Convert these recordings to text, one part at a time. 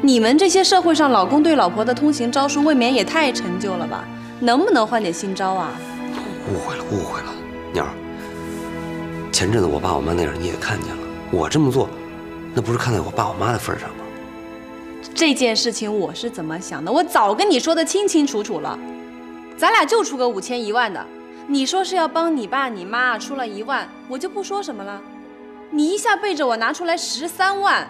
你们这些社会上老公对老婆的通行招数，未免也太陈旧了吧？能不能换点新招啊？误会了，鸟儿。前阵子我爸我妈那样你也看见了，我这么做，那不是看在我爸我妈的份上吗？这件事情我是怎么想的？我早跟你说的清清楚楚了，咱俩就出个5000、1万的。你说是要帮你爸你妈出了1万，我就不说什么了。你一下背着我拿出来13万，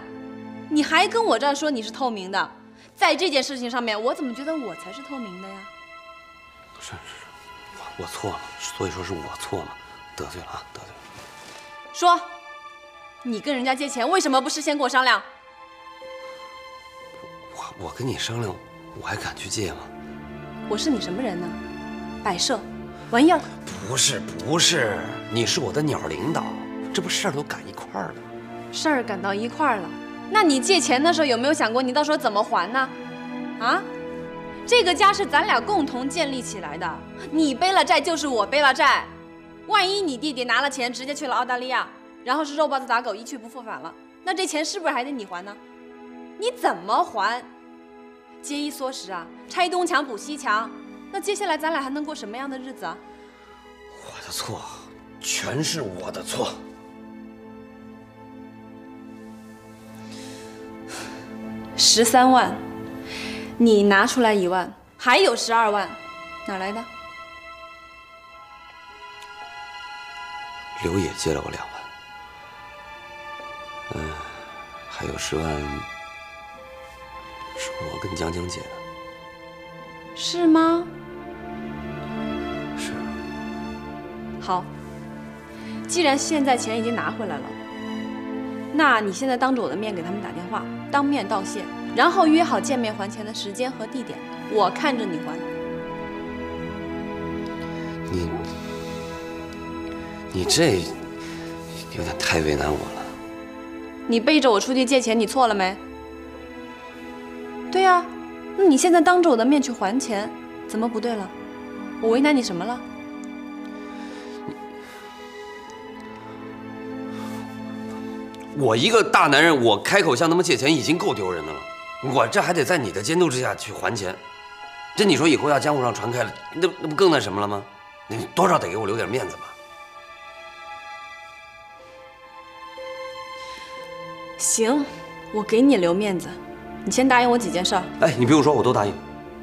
你还跟我这儿说你是透明的，在这件事情上面，我怎么觉得我才是透明的呀？是，我错了，所以说是我错了，得罪了啊，得罪了。说，你跟人家借钱为什么不事先跟我商量？我跟你商量，我还敢去借吗？我是你什么人呢？摆设，玩意儿？不是，你是我的鸟领导，这不事儿都赶一块儿了。事儿赶到一块儿了，那你借钱的时候有没有想过你到时候怎么还呢？啊？这个家是咱俩共同建立起来的，你背了债就是我背了债。万一你弟弟拿了钱直接去了澳大利亚，然后是肉包子打狗一去不复返了，那这钱是不是还得你还呢？你怎么还？节衣缩食啊，拆东墙补西墙，那接下来咱俩还能过什么样的日子啊？我的错，全是我的错。13万，你拿出来1万，还有12万，哪来的？刘野借了我2万，还有10万是我跟江江借的。是吗？是。好，既然现在钱已经拿回来了，那你现在当着我的面给他们打电话，当面道谢，然后约好见面还钱的时间和地点，我看着你还。你这有点太为难我了。你背着我出去借钱，你错了没？对呀，那你现在当着我的面去还钱，怎么不对了？我为难你什么了？我一个大男人，我开口向他们借钱已经够丢人的了，我这还得在你的监督之下去还钱，这你说以后要江湖上传开了，那不更那什么了吗？你多少得给我留点面子吧。行，我给你留面子，你先答应我几件事儿。哎，你不用说，我都答应。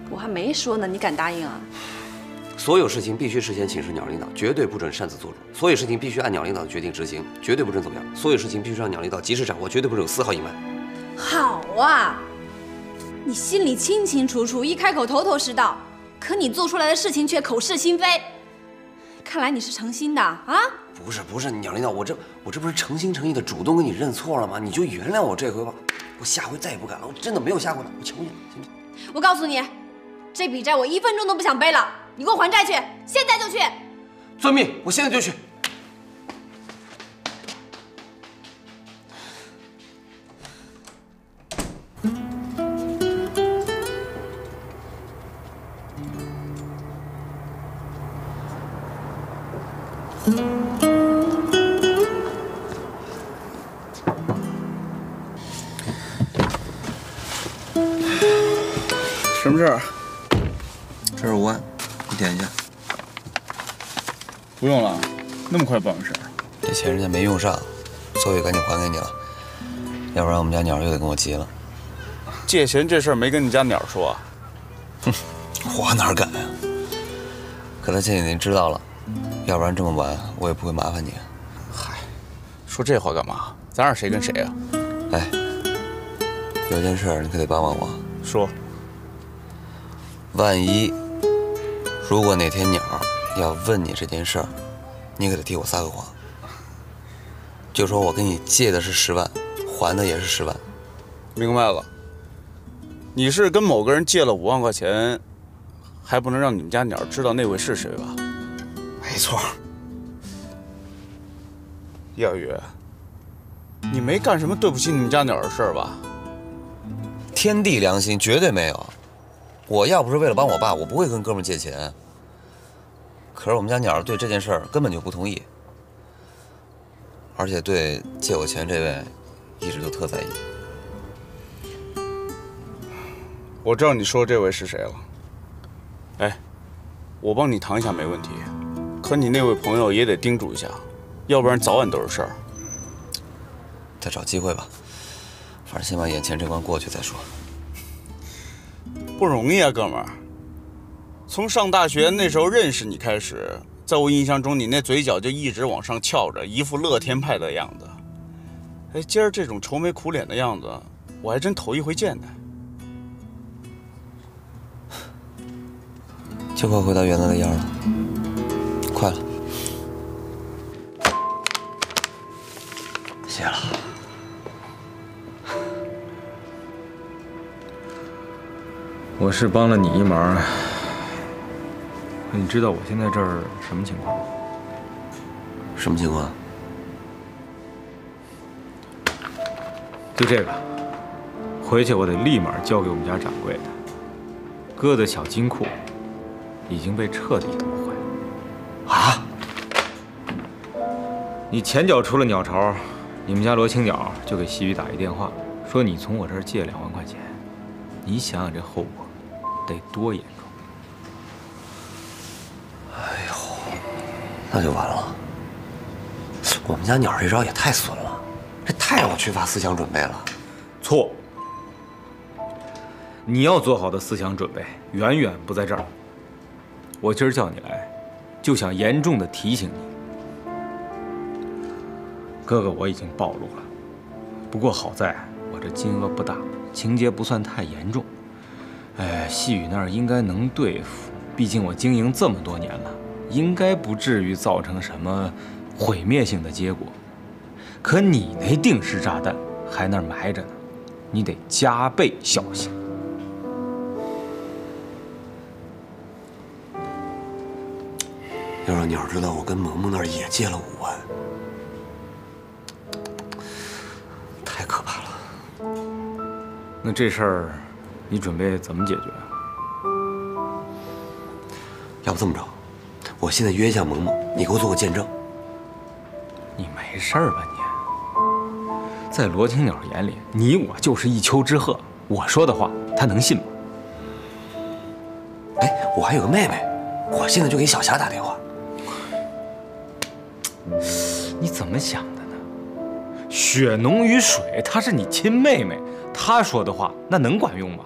我还没说呢，你敢答应啊？所有事情必须事先请示鸟领导，绝对不准擅自做主。所有事情必须按鸟领导的决定执行，绝对不准走样。所有事情必须让鸟领导及时掌握，绝对不准有丝毫隐瞒。好啊，你心里清清楚楚，一开口头头是道，可你做出来的事情却口是心非。看来你是诚心的啊？不是，鸟领导，我这不是诚心诚意的主动跟你认错了吗？你就原谅我这回吧，我下回再也不敢了，我真的没有下过了，我求你了，行不行？我告诉你，这笔债我1分钟都不想背了，你给我还债去，现在就去。遵命，我现在就去。什么事儿？这是5万，你点一下。不用了，那么快办完事儿？这钱人家没用上，所以赶紧还给你了，要不然我们家鸟又得跟我急了。借钱这事儿没跟你家鸟说啊？哼，我哪敢呀？可他现在已经知道了，要不然这么晚我也不会麻烦你。嗨，说这话干嘛？咱俩谁跟谁啊？哎，有件事你可得帮帮我。说。万一如果哪天鸟要问你这件事儿，你可得替我撒个谎，就说我跟你借的是10万，还的也是10万。明白了。你是跟某个人借了5万块钱，还不能让你们家鸟知道那位是谁吧？没错。亚宇，你没干什么对不起你们家鸟的事儿吧？天地良心，绝对没有。我要不是为了帮我爸，我不会跟哥们借钱。可是我们家鸟对这件事儿根本就不同意，而且对借我钱这位一直都特在意。我知道你说这位是谁了。哎，我帮你谈一下没问题，可你那位朋友也得叮嘱一下，要不然早晚都是事儿。再找机会吧，反正先把眼前这关过去再说。不容易啊，哥们儿。从上大学那时候认识你开始，在我印象中，你那嘴角就一直往上翘着，一副乐天派的样子。哎，今儿这种愁眉苦脸的样子，我还真头一回见呢。就快回到原来的样了，快了。谢了。我是帮了你一忙，你知道我现在这儿什么情况吗？什么情况？就这个，回去我得立马交给我们家掌柜的。哥的小金库已经被彻底夺回了。啊！你前脚出了鸟巢，你们家罗青鸟就给西雨打一电话，说你从我这儿借2万块钱。你想想这后果得多严重？哎呦，那就完了。我们家鸟这招也太损了，这太让我缺乏思想准备了。错，你要做好的思想准备远远不在这儿。我今儿叫你来，就想严重的提醒你，哥哥我已经暴露了，不过好在我这金额不大，情节不算太严重。细雨那儿应该能对付，毕竟我经营这么多年了，应该不至于造成什么毁灭性的结果。可你那定时炸弹还那儿埋着呢，你得加倍小心。要让鸟知道我跟萌萌那儿也借了5万，太可怕了。那这事儿，你准备怎么解决？要不这么着，我现在约一下萌萌，你给我做个见证。你没事儿吧你？在罗青鸟眼里，你我就是一丘之貉，我说的话他能信吗？哎，我还有个妹妹，我现在就给小霞打电话。你怎么想的呢？血浓于水，她是你亲妹妹，她说的话那能管用吗？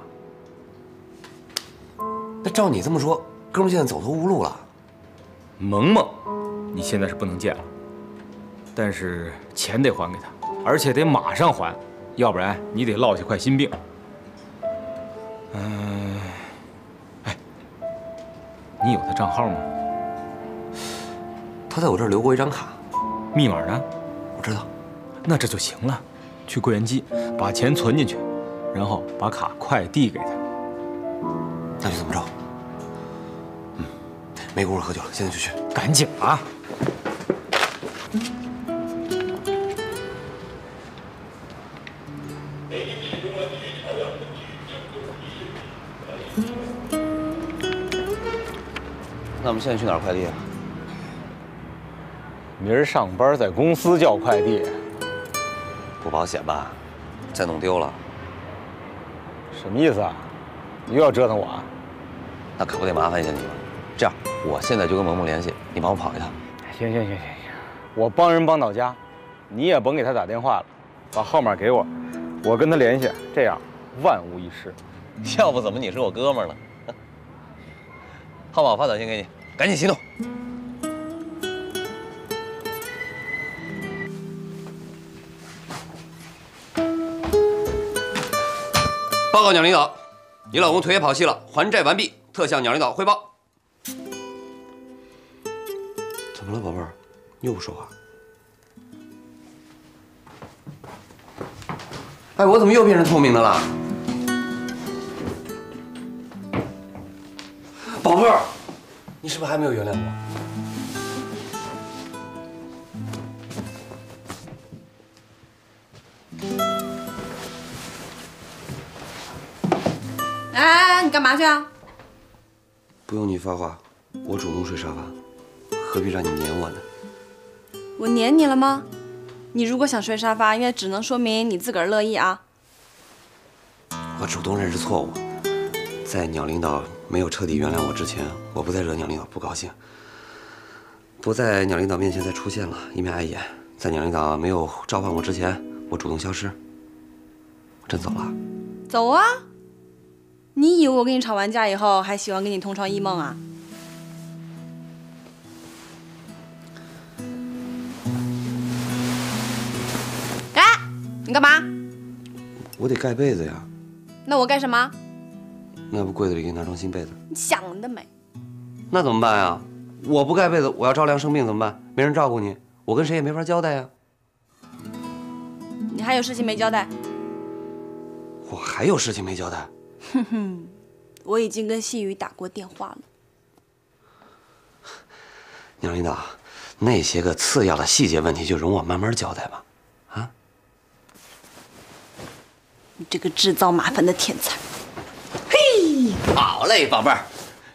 那照你这么说，哥们现在走投无路了。萌萌，你现在是不能见了，但是钱得还给她，而且得马上还，要不然你得落下块心病。哎，你有她账号吗？他在我这儿留过一张卡，密码呢？我知道。那这就行了，去柜员机把钱存进去，然后把卡快递给他。那就这么着。没工夫喝酒了，现在就去。赶紧啊！那我们现在去哪儿快递啊？明儿上班在公司叫快递，不保险吧？再弄丢了，什么意思啊？你又要折腾我啊？那可不得麻烦一下你了。这样，我现在就跟萌萌联系，你帮我跑一趟。行，我帮人帮到家，你也甭给他打电话了，把号码给我，我跟他联系，这样万无一失。要不怎么你是我哥们儿呢？号码我发短信给你，赶紧行动。报告鸟领导，你老公腿也跑细了，还债完毕，特向鸟领导汇报。怎么了，宝贝儿？你又不说话？哎，我怎么又变成透明的了？宝贝儿，你是不是还没有原谅我？哎，你干嘛去啊？不用你发话，我主动睡沙发，何必让你黏我呢？我黏你了吗？你如果想睡沙发，应该只能说明你自个儿乐意啊。我主动认识错误，在鸟领导没有彻底原谅我之前，我不再惹鸟领导不高兴，不在鸟领导面前再出现了，以免碍眼。在鸟领导没有召唤我之前，我主动消失。我真走了。走啊！你以为我跟你吵完架以后还喜欢跟你同床异梦啊？哎，你干嘛？我得盖被子呀。那我干什么？那不柜子里给你拿双新被子。你想得美！那怎么办呀？我不盖被子，我要着凉生病怎么办？没人照顾你，我跟谁也没法交代呀。你还有事情没交代？我还有事情没交代。哼哼，我已经跟细雨打过电话了。鸟领导，那些个次要的细节问题就容我慢慢交代吧。啊？你这个制造麻烦的天才！嘿，好嘞，宝贝儿。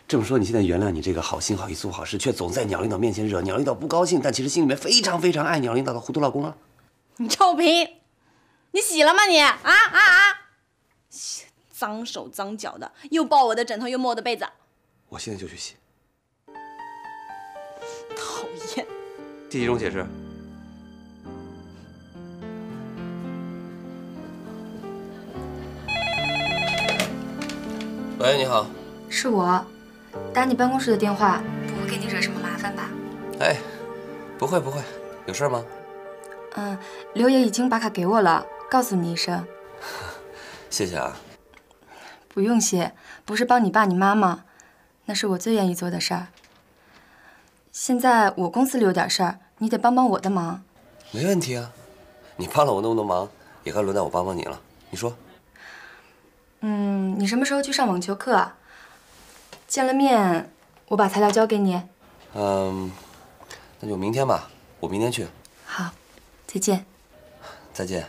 这么说，你现在原谅你这个好心好意做好事，却总在鸟领导面前惹鸟领导不高兴，但其实心里面非常非常爱鸟领导的糊涂老公了？你臭贫！你洗了吗你？啊！脏手脏脚的，又抱我的枕头，又摸我的被子。我现在就去洗。讨厌。第几种解释？喂，你好。是我，打你办公室的电话，不会给你惹什么麻烦吧？哎，不会，有事吗？刘爷已经把卡给我了，告诉你一声。谢谢啊。不用谢，不是帮你爸你妈吗？那是我最愿意做的事儿。现在我公司里有点事儿，你得帮帮我的忙。没问题啊，你帮了我那么多忙，也该轮到我帮帮你了。你说？你什么时候去上网球课啊？见了面，我把材料交给你。那就明天吧，我明天去。好，再见。再见。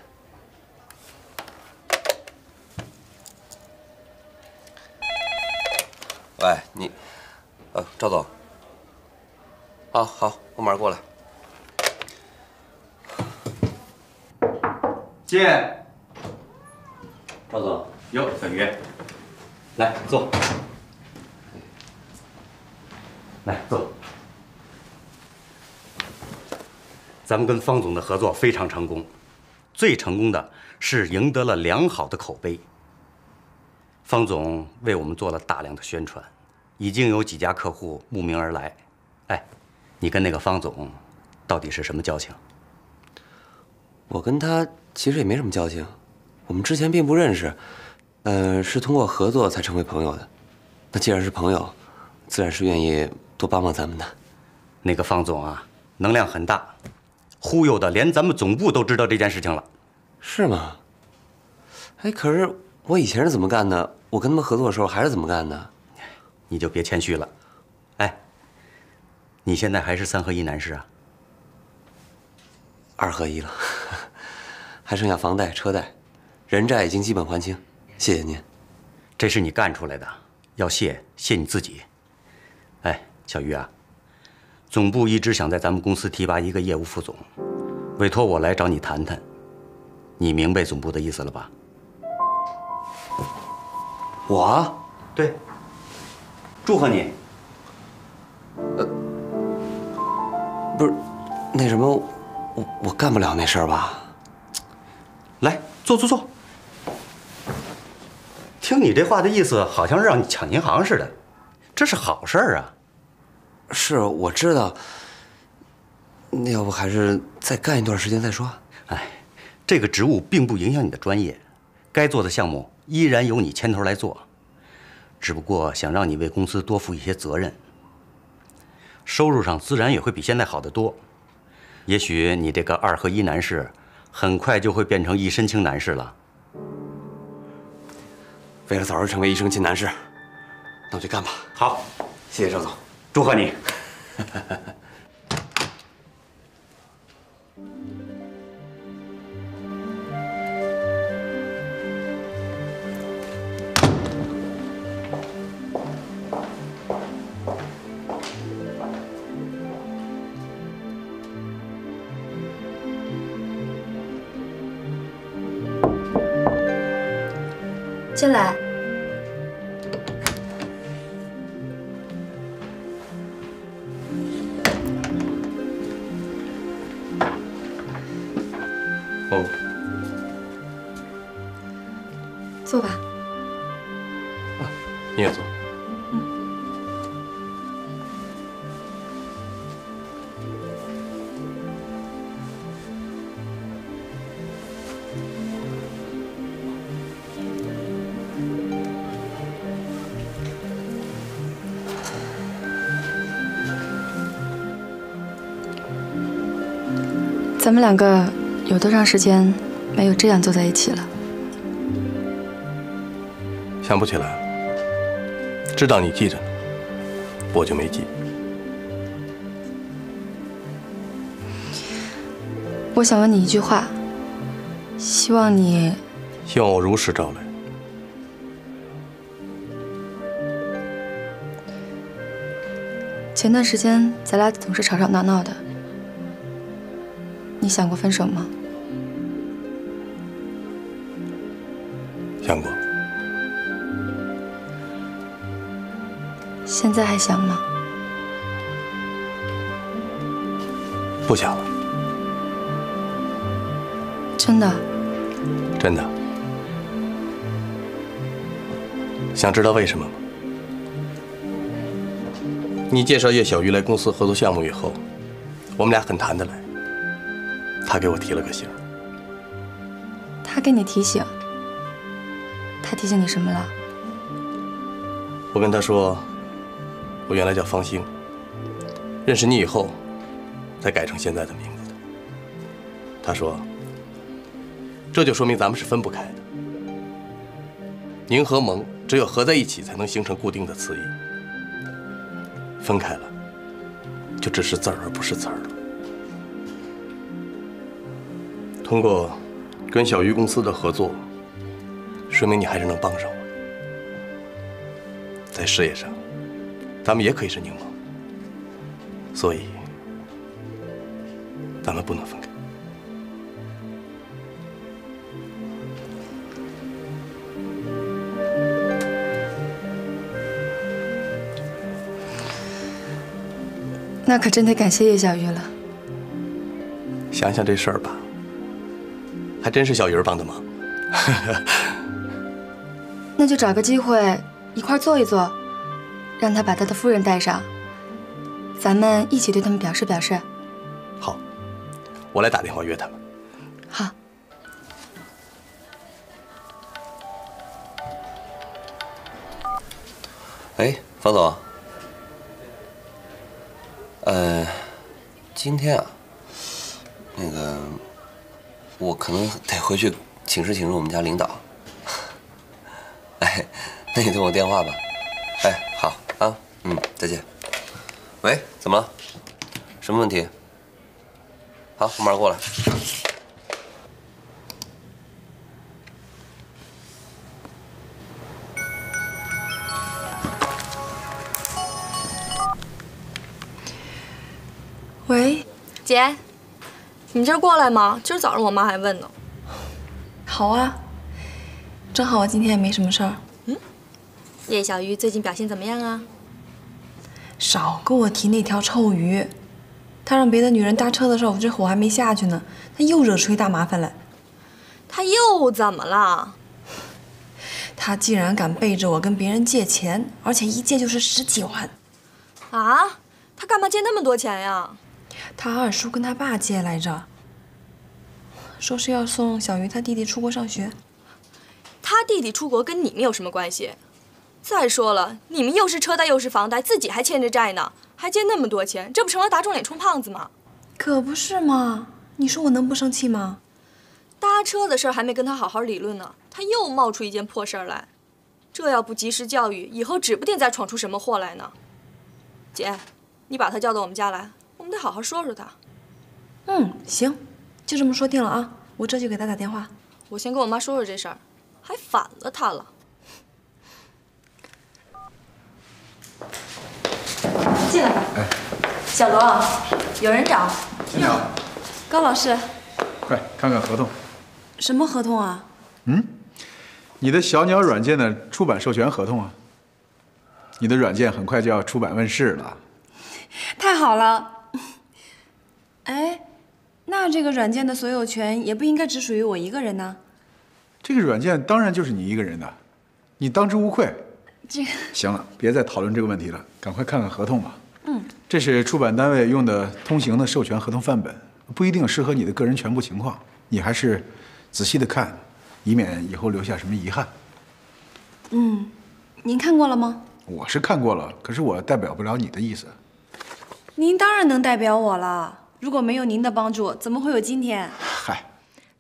喂，你，赵总。好，我马上过来。见。赵总。哟，小鱼，来坐。来坐。咱们跟方总的合作非常成功，最成功的是赢得了良好的口碑。方总为我们做了大量的宣传，已经有几家客户慕名而来。哎，你跟那个方总到底是什么交情？我跟他其实也没什么交情，我们之前并不认识，是通过合作才成为朋友的。那既然是朋友，自然是愿意多帮帮咱们的。那个方总啊，能量很大，忽悠的连咱们总部都知道这件事情了。是吗？哎，可是我以前是怎么干的？我跟他们合作的时候还是怎么干的？你就别谦虚了。哎，你现在还是3合1男士啊？2合1了，还剩下房贷、车贷，人债已经基本还清，谢谢您。这是你干出来的，要谢你自己。哎，小鱼啊，总部一直想在咱们公司提拔一个业务副总，委托我来找你谈谈。你明白总部的意思了吧？我？对。祝贺你。不是，那什么，我干不了那事儿吧？来，坐。听你这话的意思，好像是让你抢银行似的，这是好事儿啊。是，我知道。那要不还是再干一段时间再说？哎，这个职务并不影响你的专业，该做的项目依然由你牵头来做，只不过想让你为公司多负一些责任，收入上自然也会比现在好得多。也许你这个2合1男士，很快就会变成1身轻男士了。为了早日成为1身轻男士，那我就干吧。好，谢谢赵总，祝贺你。进来。你也坐。咱们两个有多长时间没有这样坐在一起了？想不起来了，知道你记着呢，我就没记。我想问你一句话，希望我如实招来。前段时间咱俩总是吵吵闹闹的，你想过分手吗？想过。现在还想吗？不想了。真的？真的。想知道为什么吗？你介绍叶小鱼来公司合作项目以后，我们俩很谈得来。他给我提了个醒。他给你提醒？他提醒你什么了？我跟他说，我原来叫方兴，认识你以后，才改成现在的名字的。他说，这就说明咱们是分不开的。宁和蒙只有合在一起，才能形成固定的词义。分开了，就只是字儿而不是词儿了。通过跟小鱼公司的合作，说明你还是能帮上我。在事业上，咱们也可以是柠檬，所以咱们不能分开。那可真得感谢叶小鱼了。想想这事儿吧，还真是小鱼儿帮的忙。那就找个机会一块坐一坐，让他把他的夫人带上，咱们一起对他们表示表示。好，我来打电话约他们。好。哎，方总。今天啊，那个，我可能得回去请示我们家领导。哎，那你等我电话吧。哎，好啊，再见。喂，怎么了？什么问题？好，我马上过来。喂，姐，你这儿过来吗？今儿早上我妈还问呢。好啊，正好我今天也没什么事儿。叶小鱼最近表现怎么样啊？少跟我提那条臭鱼，他让别的女人搭车的时候，我这火还没下去呢，他又惹出一大麻烦来。他又怎么了？他竟然敢背着我跟别人借钱，而且一借就是10几万。啊？他干嘛借那么多钱呀？他二叔跟他爸借来着，说是要送小鱼他弟弟出国上学。他弟弟出国跟你们有什么关系？再说了，你们又是车贷又是房贷，自己还欠着债呢，还借那么多钱，这不成了打肿脸充胖子吗？可不是嘛！你说我能不生气吗？搭车的事儿还没跟他好好理论呢，他又冒出一件破事儿来，这要不及时教育，以后指不定再闯出什么祸来呢。姐，你把他叫到我们家来，我们得好好说说他。行，就这么说定了啊！我这就给他打电话。我先跟我妈说说这事儿，还反了他了。进来吧。哎，小罗，有人找。你好，高老师，快看看合同。什么合同啊？你的小鸟软件的出版授权合同啊。你的软件很快就要出版问世了。太好了！哎，那这个软件的所有权也不应该只属于我一个人呢。这个软件当然就是你一个人的，你当之无愧。这个行了，别再讨论这个问题了，赶快看看合同吧。这是出版单位用的通行的授权合同范本，不一定适合你的个人全部情况，你还是仔细的看，以免以后留下什么遗憾。您看过了吗？我是看过了，可是我代表不了你的意思。您当然能代表我了。如果没有您的帮助，怎么会有今天？嗨，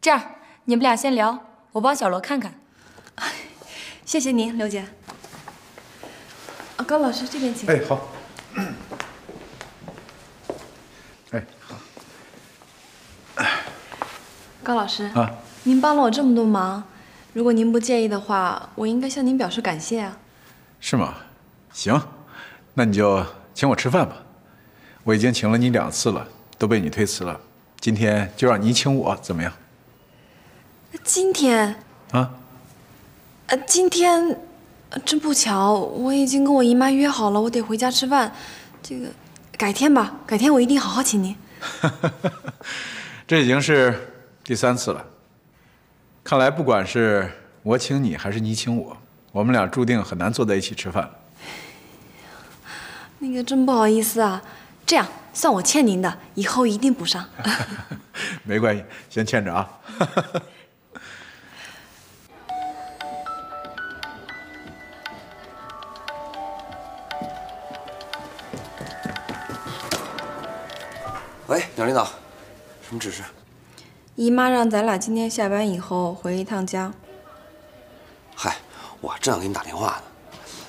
这样，你们俩先聊，我帮小罗看看。谢谢您，刘姐。高老师这边请。哎，好。哎，好。高老师啊，您帮了我这么多忙，如果您不介意的话，我应该向您表示感谢啊。是吗？行，那你就请我吃饭吧。我已经请了你2次了，都被你推辞了。今天就让你请我，怎么样？今天啊？今天，真不巧，我已经跟我姨妈约好了，我得回家吃饭。这个，改天吧，改天我一定好好请您。这已经是第3次了。看来不管是我请你还是你请我，我们俩注定很难坐在一起吃饭了。那个真不好意思啊，这样算我欠您的，以后一定补上。没关系，先欠着啊。喂，鸟领导，什么指示？姨妈让咱俩今天下班以后回一趟家。嗨，我正想给你打电话呢。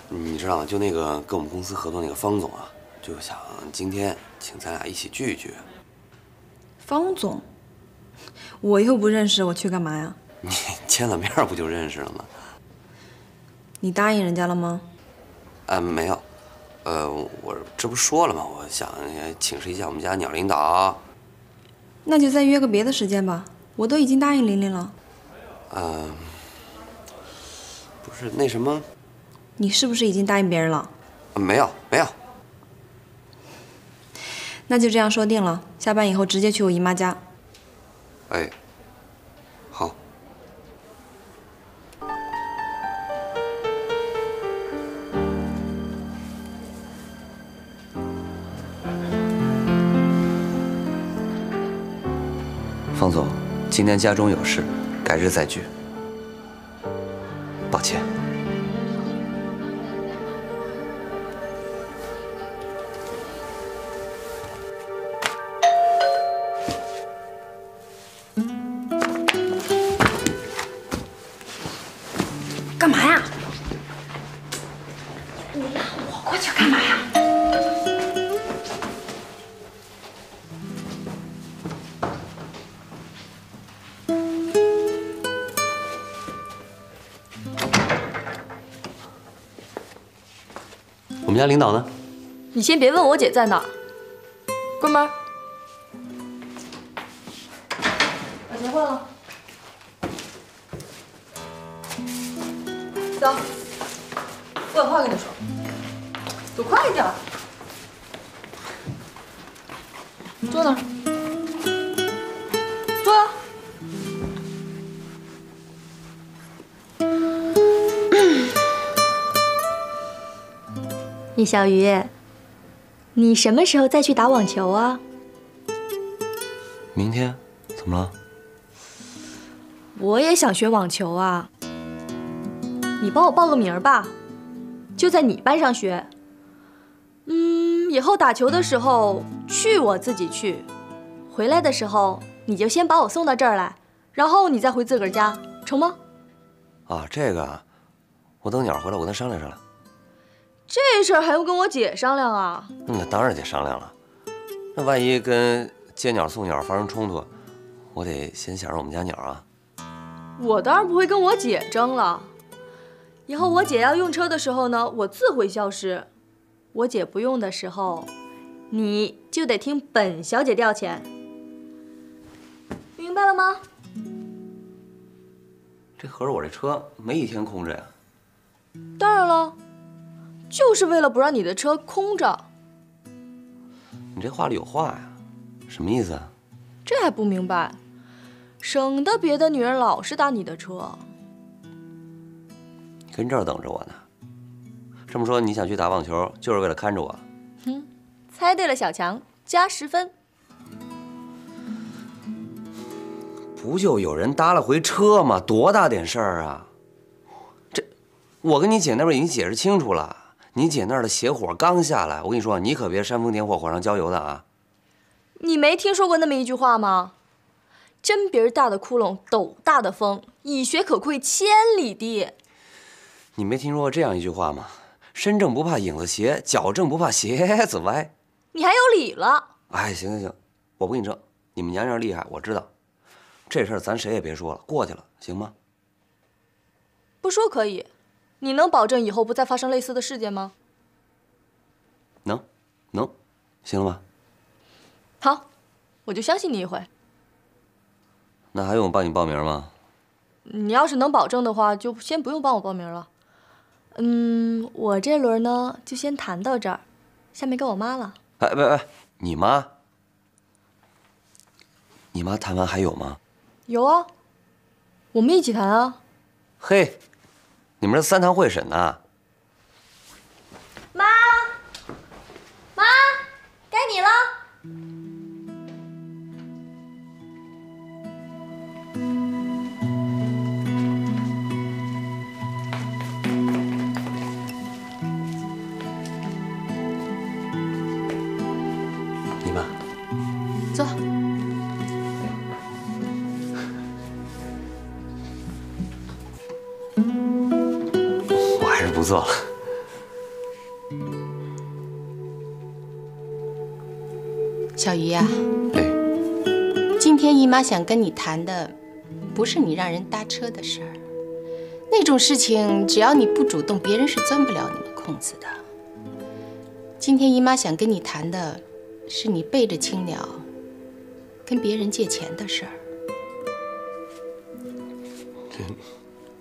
你知道吗？就那个跟我们公司合作那个方总啊，就想今天请咱俩一起聚一聚。方总，我又不认识，我去干嘛呀？你见了面不就认识了吗？你答应人家了吗？没有。我这不说了吗？我想请示一下我们家鸟领导。那就再约个别的时间吧。我都已经答应琳琳了。不是那什么。你是不是已经答应别人了？没有，没有。那就这样说定了，下班以后直接去我姨妈家。哎，好。方总，今天家中有事，改日再聚。抱歉。干嘛呀？你拉我过去干嘛呀？我们家领导呢？你先别问我姐在哪儿，关门。把钱换了。走，我有话跟你说，走快一点。坐那儿，坐呀。李小鱼，你什么时候再去打网球啊？明天？怎么了？我也想学网球啊。你帮我报个名吧，就在你班上学。以后打球的时候去我自己去，回来的时候你就先把我送到这儿来，然后你再回自个儿家，成吗？啊，这个啊，我等鸟回来，我跟他商量商量。这事儿还用跟我姐商量啊？那当然得商量了。那万一跟接鸟送鸟发生冲突，我得先想着我们家鸟啊。我当然不会跟我姐争了。以后我姐要用车的时候呢，我自会消失；我姐不用的时候，你就得听本小姐调遣。明白了吗？这合着我这车没一天空着呀？当然了，就是为了不让你的车空着。你这话里有话呀，什么意思啊？这还不明白？省得别的女人老是搭你的车。你跟这儿等着我呢。这么说你想去打网球，就是为了看着我？猜对了，小强，加10分。不就有人搭了回车吗？多大点事儿啊！我跟你姐那边已经解释清楚了，你姐那儿的邪火刚下来，我跟你说，你可别煽风点火、火上浇油的啊！你没听说过那么一句话吗？针鼻大的窟窿，斗大的风，以学可窥千里地。你没听说过这样一句话吗？身正不怕影子斜，脚正不怕鞋子歪。你还有理了？哎，行行行，我不跟你争，你们娘娘厉害，我知道。这事儿咱谁也别说了，过去了，行吗？不说可以，你能保证以后不再发生类似的事件吗？能，行了吧？好，我就相信你一回。那还用我帮你报名吗？你要是能保证的话，就先不用帮我报名了。我这轮呢就先谈到这儿，下面该我妈了。哎，喂，你妈？你妈谈完还有吗？有啊，我们一起谈啊。嘿，你们这3堂会审呢？妈，该你了。你妈，坐。我还是不做了。小鱼呀，哎，今天姨妈想跟你谈的，不是你让人搭车的事儿。那种事情，只要你不主动，别人是钻不了你们空子的。今天姨妈想跟你谈的，是你背着青鸟跟别人借钱的事儿。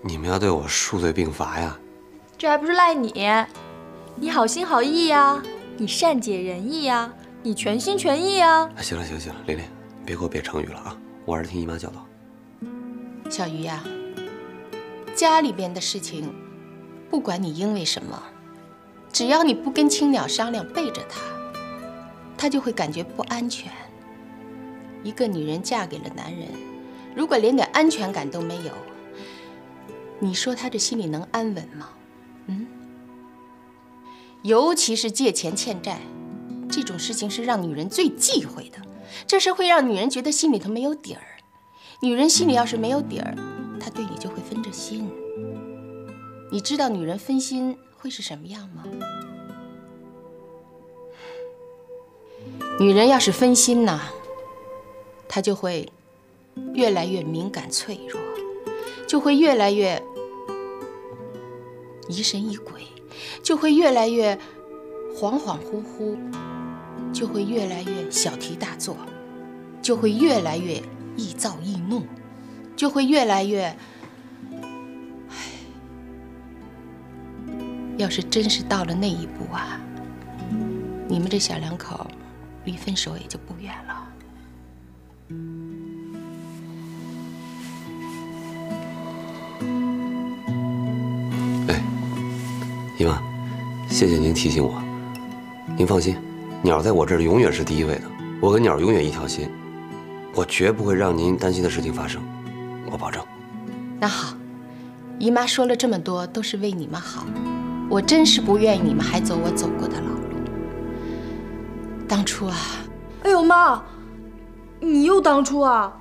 你们要对我数罪并罚呀？这还不是赖你？你好心好意呀，你善解人意呀，你全心全意呀。行了，琳琳，别给我憋成语了啊！我还是听姨妈教导。小鱼呀，家里边的事情，不管你因为什么，只要你不跟青鸟商量，背着他，他就会感觉不安全。一个女人嫁给了男人，如果连点安全感都没有，你说她这心里能安稳吗？尤其是借钱欠债，这种事情是让女人最忌讳的，这是会让女人觉得心里头没有底儿。女人心里要是没有底儿，她对你就会分着心。你知道女人分心会是什么样吗？女人要是分心呐，她就会越来越敏感脆弱，就会越来越疑神疑鬼，就会越来越恍恍惚惚，就会越来越小题大做，就会越来越易躁易怒，就会越来越……要是真是到了那一步啊，你们这小两口离分手也就不远了。姨妈，谢谢您提醒我。您放心，鸟在我这儿永远是第一位的，我跟鸟永远一条心，我绝不会让您担心的事情发生，我保证。那好，姨妈说了这么多，都是为你们好。我真是不愿意你们还走我走过的老路。当初啊，哎呦妈，你又当初啊！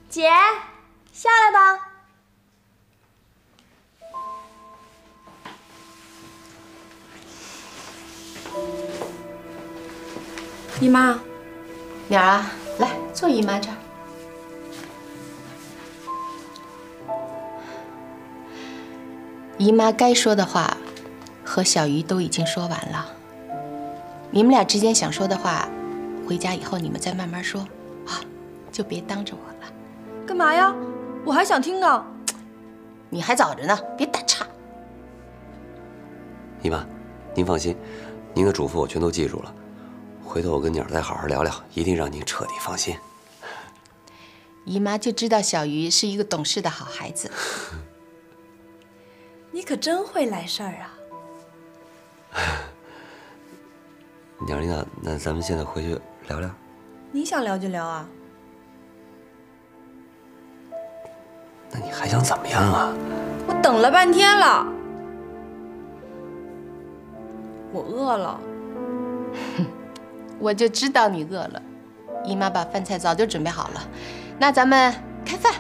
姐，下来吧。姨妈，鸟儿啊，来坐姨妈这儿。姨妈该说的话，和小鱼都已经说完了。你们俩之间想说的话，回家以后你们再慢慢说啊，就别当着我了。干嘛呀？我还想听呢。你还早着呢，别打岔。姨妈，您放心，您的嘱咐我全都记住了。回头我跟鸟再好好聊聊，一定让您彻底放心。姨妈就知道小鱼是一个懂事的好孩子。你可真会来事儿啊！鸟领导，那咱们现在回去聊聊。你想聊就聊啊。那你还想怎么样啊？我等了半天了，我饿了。我就知道你饿了，姨妈把饭菜早就准备好了，那咱们开饭。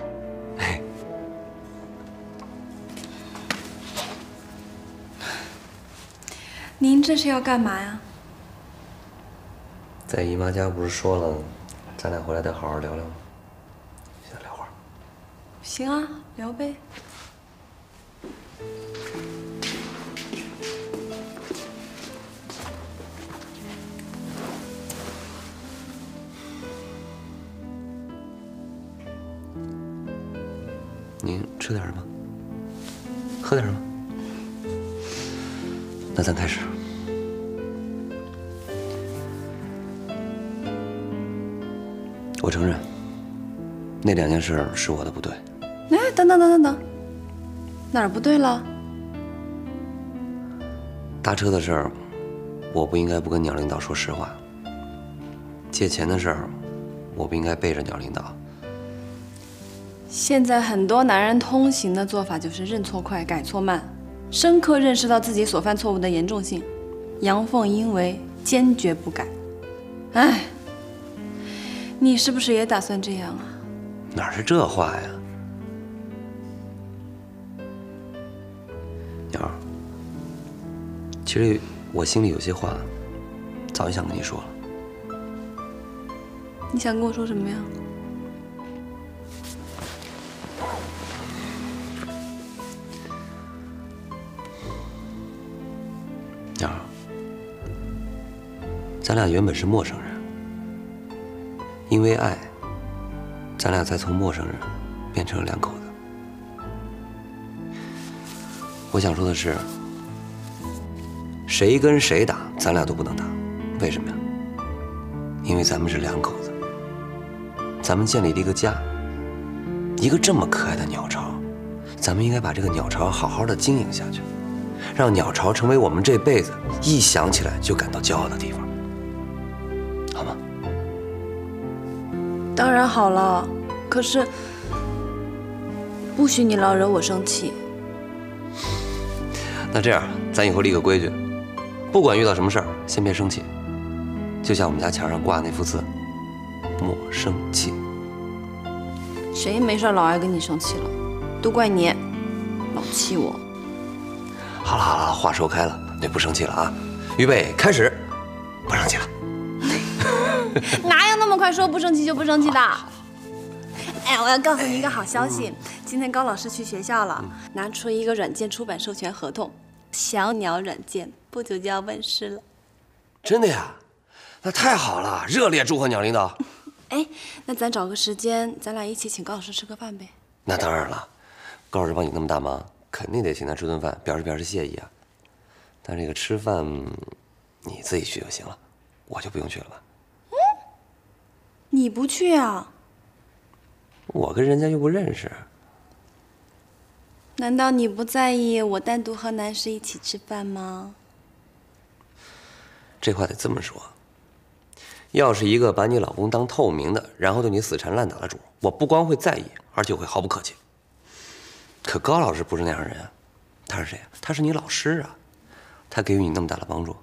您这是要干嘛呀？在姨妈家不是说了，咱俩回来得好好聊聊吗？现在聊会儿。行啊，聊呗。您吃点什么？喝点什么？那咱开始。我承认，那2件事是我的不对。哎，等等等等等，哪儿不对了？搭车的事儿，我不应该不跟鸟领导说实话。借钱的事儿，我不应该背着鸟领导。现在很多男人通行的做法就是认错快，改错慢，深刻认识到自己所犯错误的严重性，阳奉阴违，坚决不改。哎，你是不是也打算这样啊？哪是这话呀，鸟儿。其实我心里有些话，早就想跟你说了。你想跟我说什么呀？鸟儿，咱俩原本是陌生人，因为爱，咱俩才从陌生人变成了2口子。我想说的是，谁跟谁打，咱俩都不能打。为什么呀？因为咱们是2口子，咱们建立了一个家，一个这么可爱的鸟巢，咱们应该把这个鸟巢好好的经营下去，让鸟巢成为我们这辈子一想起来就感到骄傲的地方，好吗？当然好了，可是不许你老惹我生气。那这样，咱以后立个规矩，不管遇到什么事儿，先别生气，就像我们家墙上挂那幅字，莫生气。谁没事老爱跟你生气了？都怪你，老气我。好了好了，话说开了，那不生气了啊！预备，开始，不生气了。哪有那么快说不生气就不生气的？哎，我要告诉你一个好消息，今天高老师去学校了，拿出一个软件出版授权合同，小鸟软件不久就要问世了。真的呀？那太好了，热烈祝贺鸟领导。哎，那咱找个时间，咱俩一起请高老师吃个饭呗。那当然了，高老师帮你那么大忙，肯定得请他吃顿饭，表示谢意啊。但这个吃饭，你自己去就行了，我就不用去了吧？你不去啊？我跟人家又不认识。难道你不在意我单独和男士一起吃饭吗？这话得这么说，要是一个把你老公当透明的，然后对你死缠烂打的主，我不光会在意，而且会毫不客气。可高老师不是那样的人啊，他是谁啊？他是你老师啊，他给予你那么大的帮助，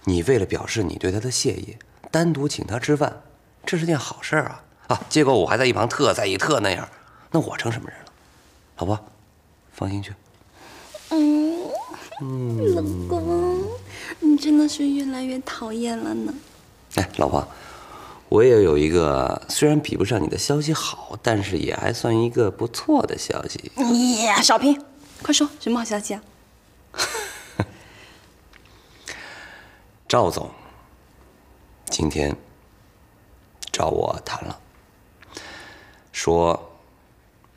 你为了表示你对他的谢意，单独请他吃饭，这是件好事啊！啊，结果我还在一旁特在意特那样，那我成什么人了？老婆，放心去。老公，你真的是越来越讨厌了呢。哎，老婆，我也有一个虽然比不上你的消息好，但是也还算一个不错的消息。少平，快说，什么好消息啊？赵总今天找我谈了，说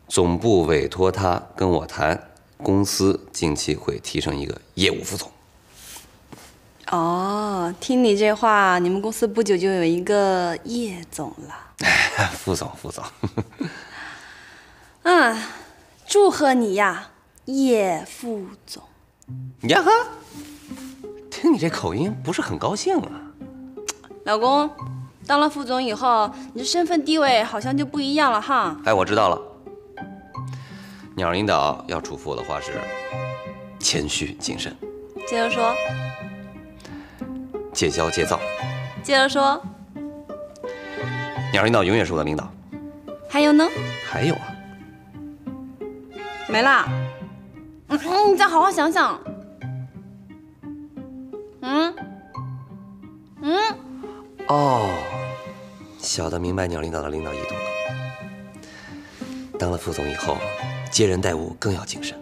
总部委托他跟我谈，公司近期会提升一个业务副总。哦，听你这话，你们公司不久就有一个叶总了。副总。祝贺你呀，叶副总。呀呵，听你这口音不是很高兴啊？老公，当了副总以后，你的身份地位好像就不一样了哈。哎，我知道了。鸟领导要嘱咐我的话是：谦虚谨慎。接着说。戒骄戒躁。接着说。鸟领导永远是我的领导。还有呢？还有啊。没啦。你再好好想想。哦，小的明白鸟领导的领导意图了。当了副总以后，接人待物更要谨慎，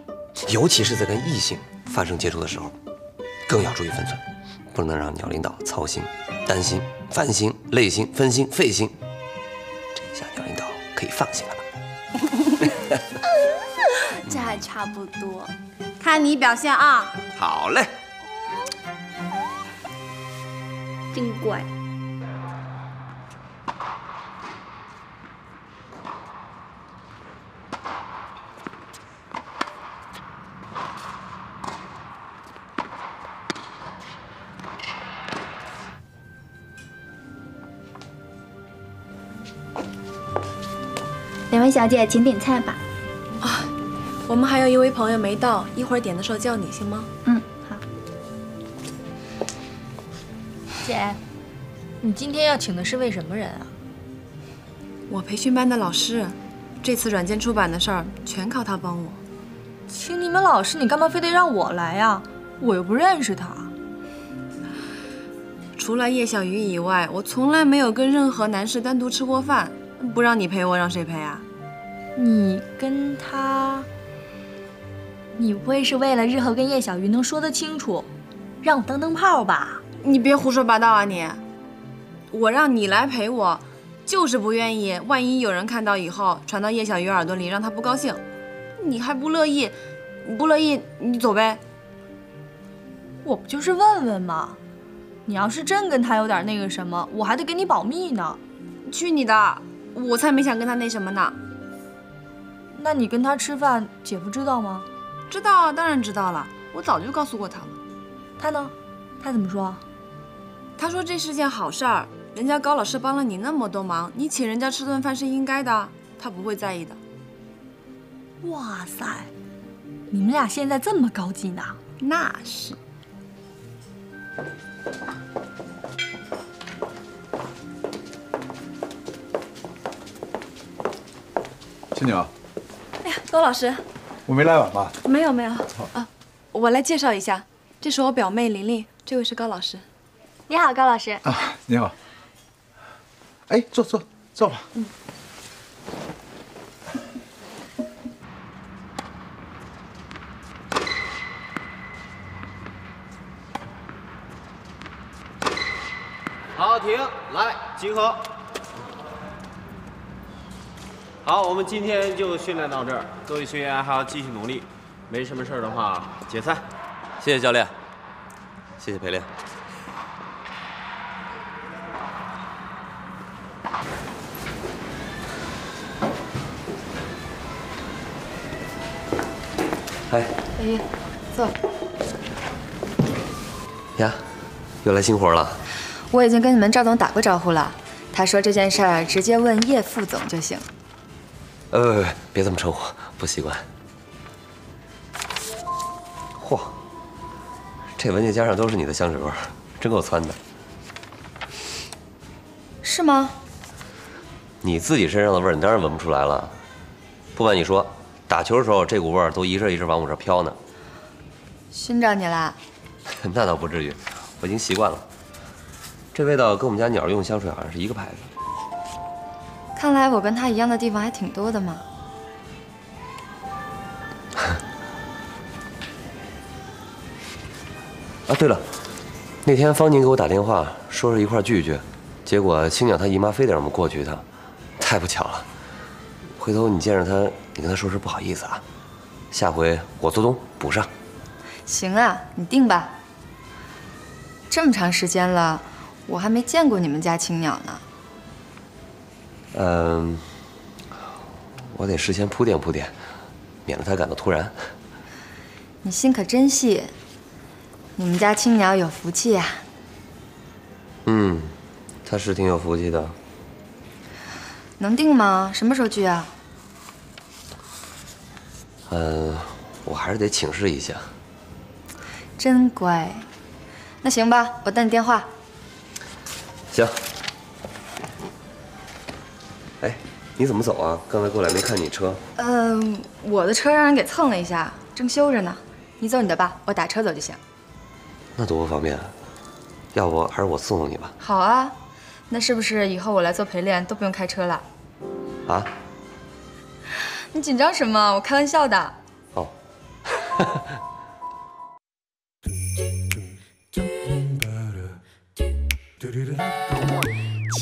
尤其是在跟异性发生接触的时候，更要注意分寸，不能让鸟领导操心、担心、烦心、累心、分心、费心。这下鸟领导可以放心了吧？这还差不多，看你表现啊！好嘞，真乖。两位小姐，请点菜吧。啊，我们还有一位朋友没到，一会儿点的时候叫你行吗？嗯，好。姐，你今天要请的是位什么人啊？我培训班的老师，这次软件出版的事儿全靠他帮我。请你们老师，你干嘛非得让我来呀？我又不认识他。除了叶小鱼以外，我从来没有跟任何男士单独吃过饭。不让你陪我，让谁陪啊？你跟他，你不会是为了日后跟叶小鱼能说得清楚，让我当灯泡吧？你别胡说八道啊你！我让你来陪我，就是不愿意，万一有人看到以后传到叶小鱼耳朵里，让他不高兴，你还不乐意？不乐意你走呗。我不就是问问吗？你要是真跟他有点那个什么，我还得给你保密呢。去你的！我才没想跟他那什么呢。那你跟他吃饭，姐夫知道吗？知道啊，当然知道了，我早就告诉过他了。他呢？他怎么说？他说这是件好事儿，人家高老师帮了你那么多忙，你请人家吃顿饭是应该的，他不会在意的。哇塞，你们俩现在这么高级呢？那是。青鸟，哎呀，高老师，我没来晚吧？没有啊，我来介绍一下，这是我表妹琳琳，这位是高老师。你好，高老师。啊，你好。哎，坐吧。好，停，来集合。好，我们今天就训练到这儿，各位学员还要继续努力。没什么事儿的话，解散。谢谢教练，谢谢陪练。哎，小鱼，坐。呀，又来新活了。我已经跟你们赵总打过招呼了，他说这件事儿直接问叶副总就行。别这么称呼，不习惯。嚯，这文件夹上都是你的香水味儿，真够窜的。是吗？你自己身上的味儿，你当然闻不出来了。不瞒你说，打球的时候这股味儿都一阵一阵往我这飘呢。熏着你啦？那倒不至于，我已经习惯了。这味道跟我们家鸟用的香水好像是一个牌子。看来我跟他一样的地方还挺多的嘛。啊，对了，那天方宁给我打电话，说是一块聚一聚，结果青鸟她姨妈非得让我们过去一趟，太不巧了。回头你见着她，你跟她说声不好意思啊，下回我做东补上。行啊，你定吧。这么长时间了，我还没见过你们家青鸟呢。我得事先铺垫铺垫，免得她感到突然。你心可真细，你们家青鸟有福气呀。他是挺有福气的。能定吗？什么时候聚啊？我还是得请示一下。真乖。那行吧，我等你电话。行。哎，你怎么走啊？刚才过来没看你车。我的车让人给蹭了一下，正修着呢。你走你的吧，我打车走就行。那多不方便啊！要不还是我送送你吧。好啊，那是不是以后我来做陪练都不用开车了？啊？你紧张什么？我开玩笑的。哦。